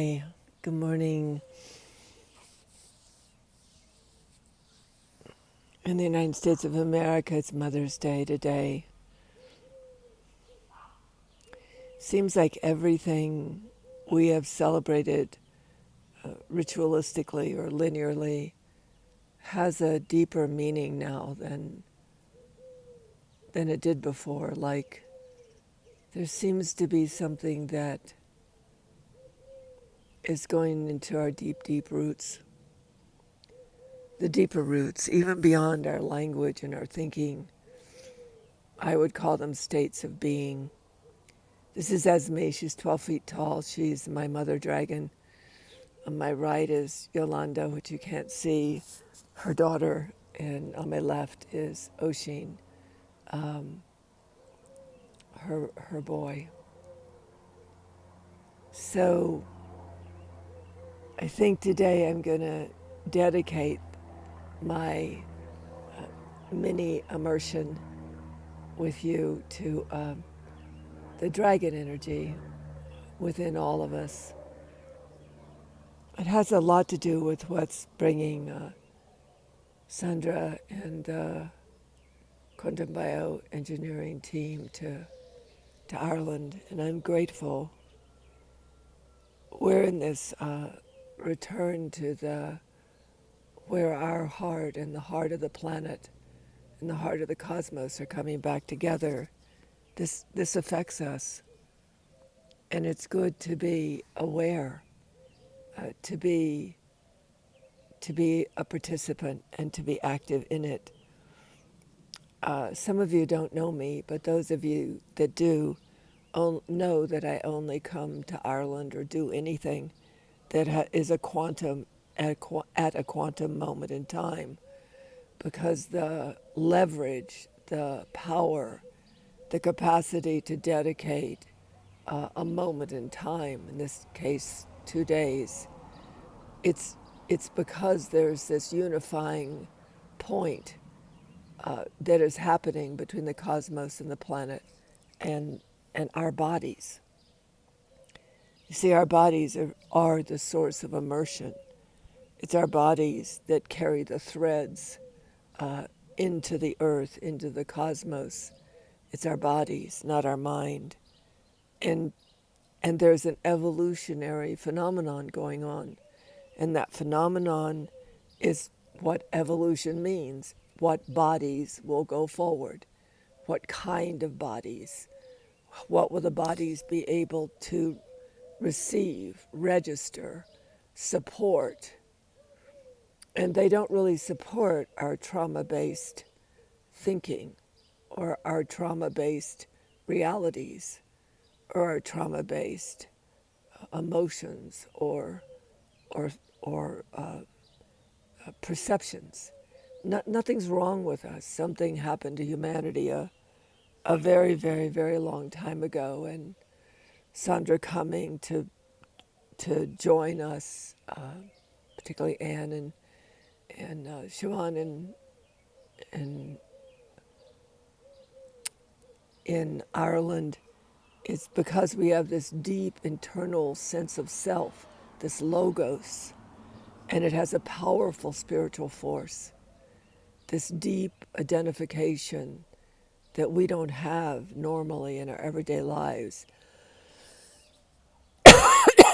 Hi, good morning. In the United States of America, it's Mother's Day today. Seems like everything we have celebrated ritualistically or linearly has a deeper meaning now than it did before. Like there seems to be something that is going into our deep, deep roots, the deeper roots, even beyond our language and our thinking. I would call them states of being. This is Esme. She's 12 feet tall. She's my mother dragon. On my right is Yolanda, which you can't see, her daughter. And on my left is Oshin, her boy. So I think today I'm going to dedicate my mini immersion with you to the dragon energy within all of us. It has a lot to do with what's bringing Sandra and the quantum bioengineering team to Ireland, and I'm grateful. We're in this return to the where our heart and the heart of the planet and the heart of the cosmos are coming back together. This affects us, and it's good to be aware, to be a participant and to be active in it. Some of you don't know me, but those of you that do know that I only come to Ireland or do anything that is a quantum at a quantum moment in time, because the leverage, the power, the capacity to dedicate a moment in time, in this case 2 days, it's because there's this unifying point that is happening between the cosmos and the planet and our bodies. You see, our bodies are the source of immersion. It's our bodies that carry the threads into the earth, into the cosmos. It's our bodies, not our mind. And there's an evolutionary phenomenon going on. And that phenomenon is what evolution means. What bodies will go forward? What kind of bodies? What will the bodies be able to receive, register, support? And they don't really support our trauma-based thinking or our trauma-based realities or our trauma-based emotions or, or perceptions. Nothing's wrong with us. Something happened to humanity a very, very, very long time ago, and Sandra coming to join us, particularly Anne and Siobhan and in Ireland, it's because we have this deep internal sense of self, this logos, and it has a powerful spiritual force. This deep identification that we don't have normally in our everyday lives.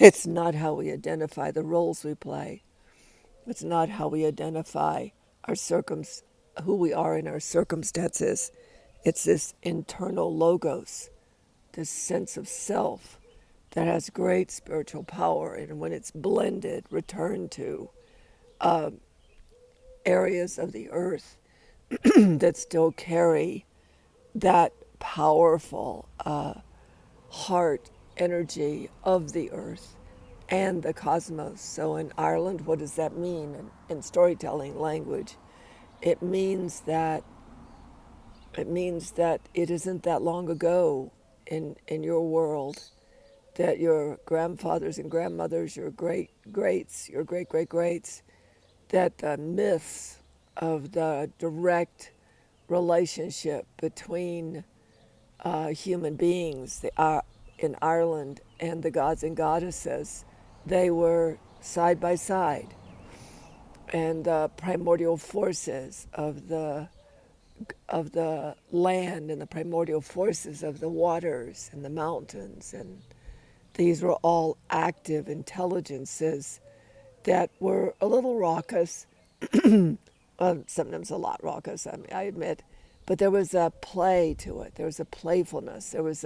It's not how we identify the roles we play. It's not how we identify our who we are in our circumstances. It's this internal logos, this sense of self that has great spiritual power, and when it's blended, returned to areas of the earth that still carry that powerful heart energy of the earth and the cosmos. So in Ireland, what does that mean in storytelling language? It means that it isn't that long ago in your world that your grandfathers and grandmothers, your great greats, your great great greats, that the myths of the direct relationship between human beings in Ireland and the gods and goddesses they were side by side, and the primordial forces of the land and the primordial forces of the waters and the mountains, and these were all active intelligences that were a little raucous, sometimes a lot raucous, I admit, but there was a play to it. There was a playfulness. It was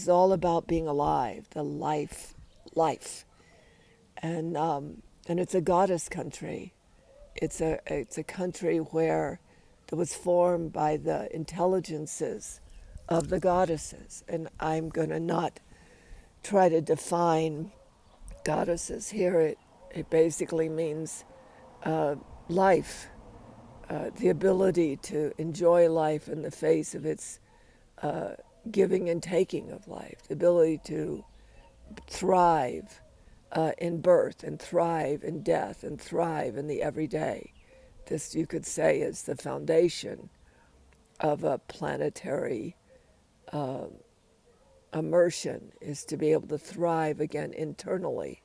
all about being alive, the life, and it's a goddess country. It's a country where that was formed by the intelligences of the goddesses, and I'm going to not try to define goddesses here. It basically means life, the ability to enjoy life in the face of its giving and taking of life, the ability to thrive in birth and thrive in death and thrive in the everyday. This, you could say, is the foundation of a planetary immersion, is to be able to thrive again internally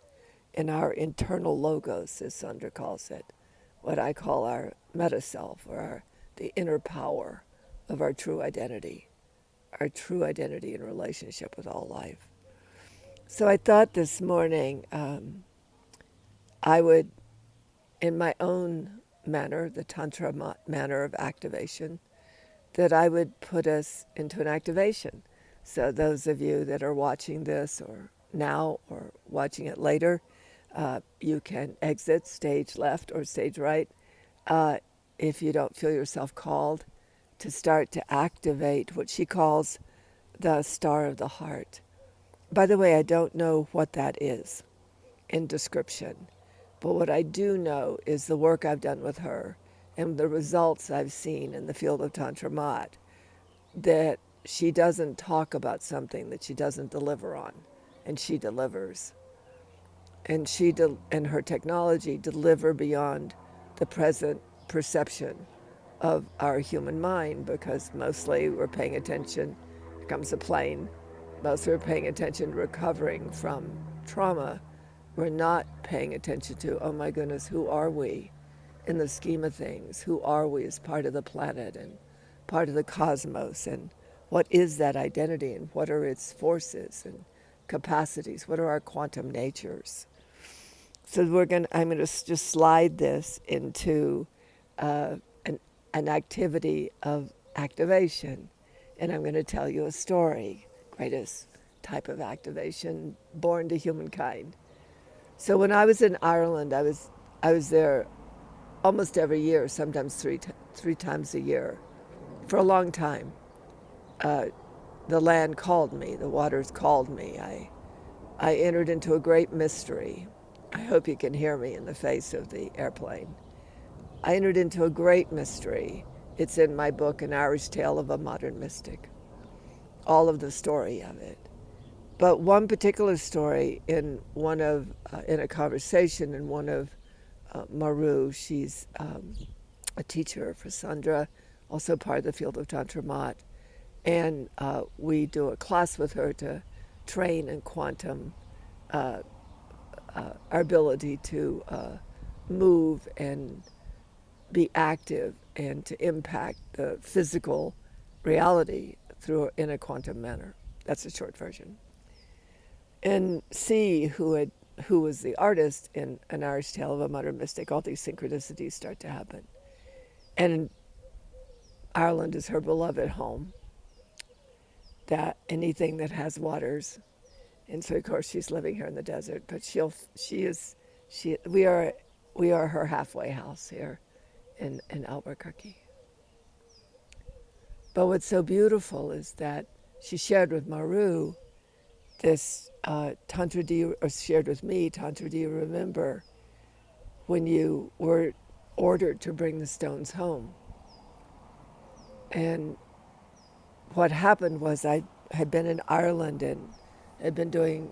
in our internal logos, as Sandra calls it, what I call our meta self, or the inner power of our true identity in relationship with all life. So I thought this morning I would, in my own manner, the Tantra Maat manner of activation, that I would put us into an activation. So those of you that are watching this or now or watching it later, you can exit stage left or stage right if you don't feel yourself called to start to activate what she calls the star of the heart. By the way, I don't know what that is in description, but what I do know is the work I've done with her and the results I've seen in the field of Tantra Maat, that she doesn't talk about something that she doesn't deliver on, and she delivers. And and her technology deliver beyond the present perception of our human mind, because mostly we're paying attention. Here comes a plane. Mostly we're paying attention to recovering from trauma. We're not paying attention to, oh my goodness, who are we in the scheme of things? Who are we as part of the planet and part of the cosmos? And what is that identity, and what are its forces and capacities? What are our quantum natures? So I'm going to just slide this into an activity of activation, and I'm going to tell you a story, greatest type of activation born to humankind. So when I was in Ireland, I was there almost every year, sometimes three times a year, for a long time. The land called me, the waters called me. I entered into a great mystery. I hope you can hear me in the face of the airplane. I entered into a great mystery. It's in my book, An Irish Tale of a Modern Mystic, all of the story of it. But one particular story in a conversation in one of Maru, she's a teacher for Sandra, also part of the field of Tantra Maat, and we do a class with her to train in quantum, our ability to move and be active and to impact the physical reality in a quantum manner. That's the short version. And C, who was the artist in An Irish Tale of a Modern Mystic, all these synchronicities start to happen. And Ireland is her beloved home. That anything that has waters, and so of course she's living here in the desert, but we are her halfway house here in Albuquerque. But what's so beautiful is that she shared with Maru this Tantra, or shared with me, Tantra, do you remember when you were ordered to bring the stones home? And what happened was I had been in Ireland and had been doing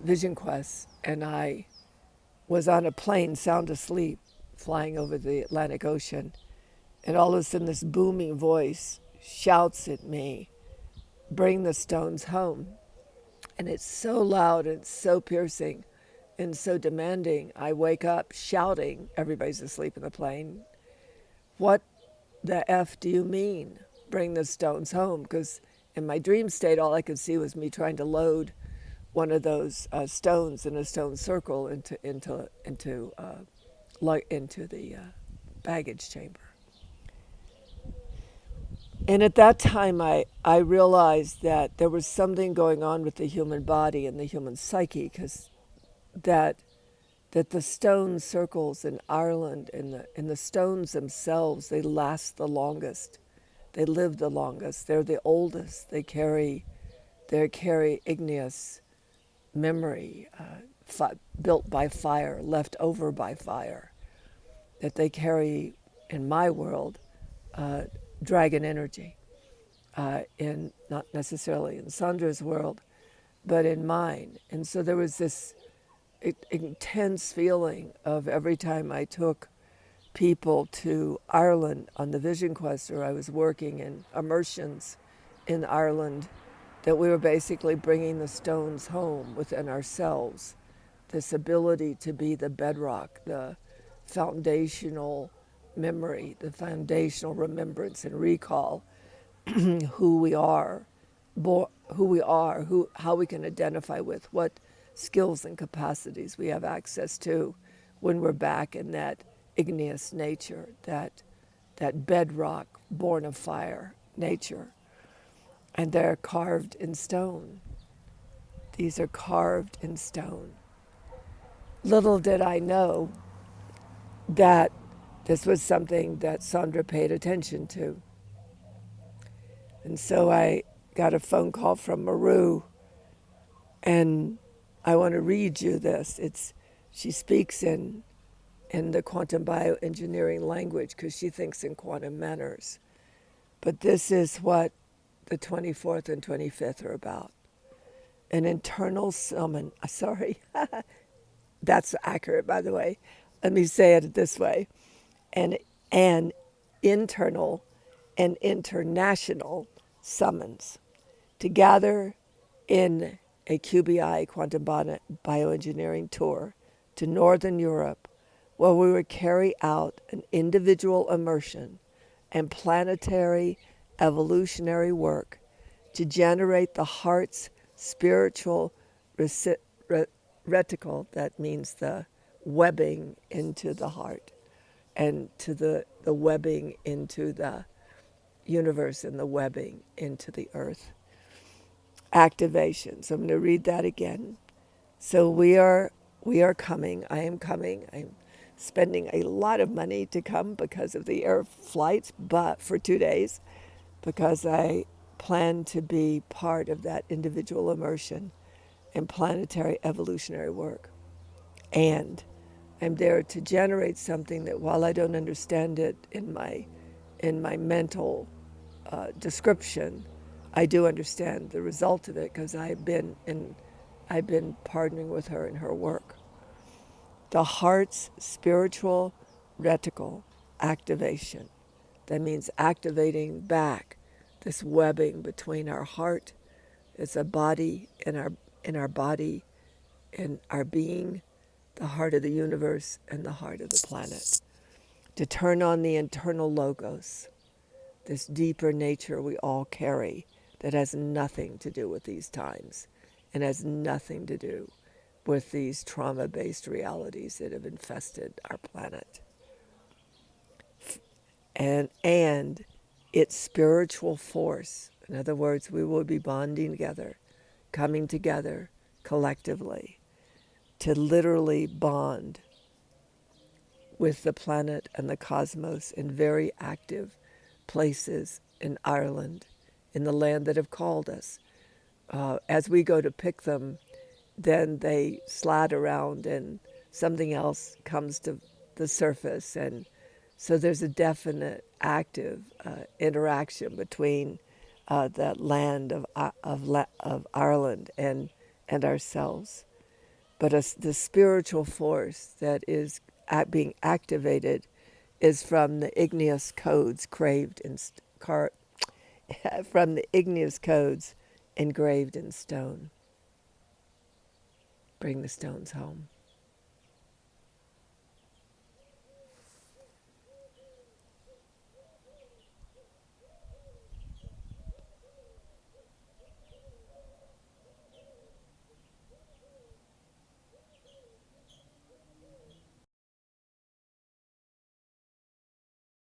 vision quests, and I was on a plane, sound asleep, flying over the Atlantic Ocean, and all of a sudden this booming voice shouts at me, bring the stones home. And it's so loud and so piercing and so demanding, I wake up shouting, everybody's asleep in the plane, what the F do you mean? Bring the stones home? Because in my dream state, all I could see was me trying to load one of those stones in a stone circle into the baggage chamber. And at that time, I realized that there was something going on with the human body and the human psyche, because that the stone circles in Ireland and the stones themselves, they last the longest. They live the longest. They're the oldest. They carry igneous memory, built by fire, left over by fire. That they carry, in my world, dragon energy. In not necessarily in Sandra's world, but in mine. And so there was this intense feeling of every time I took people to Ireland on the Vision Quest, or I was working in immersions in Ireland, that we were basically bringing the stones home within ourselves. This ability to be the bedrock, the foundational memory, the foundational remembrance and recall who we are, how we can identify with, what skills and capacities we have access to when we're back in that igneous nature, that bedrock born of fire nature. And they're carved in stone. These are carved in stone. Little did I know that this was something that Sandra paid attention to. And so I got a phone call from Maru, and I want to read you this. She speaks in the quantum bioengineering language because she thinks in quantum manners. But this is what the 24th and 25th are about. An internal summon. Sorry, that's accurate, by the way. Let me say it this way. An internal and international summons to gather in a QBI quantum bioengineering tour to Northern Europe, where we would carry out an individual immersion and planetary evolutionary work to generate the heart's spiritual reticle, that means the webbing into the heart, and to the webbing into the universe and the webbing into the earth. Activation. So I'm going to read that again. So we are coming. I am coming. I'm spending a lot of money to come because of the air flights, but for 2 days, because I plan to be part of that individual immersion and planetary evolutionary work. And I'm there to generate something that, while I don't understand it in my mental description, I do understand the result of it because I've been partnering with her in her work. The heart's spiritual reticle activation. That means activating back this webbing between our heart, it's a body in our body, in our being, the heart of the universe, and the heart of the planet. To turn on the internal logos, this deeper nature we all carry that has nothing to do with these times and has nothing to do with these trauma-based realities that have infested our planet. And its spiritual force. In other words, we will be bonding together, coming together collectively to literally bond with the planet and the cosmos in very active places in Ireland, in the land that have called us. As we go to pick them, then they slide around and something else comes to the surface. And so there's a definite active interaction between the land of Ireland and ourselves. But the spiritual force that is being activated is from the igneous codes from the igneous codes engraved in stone. Bring the stones home.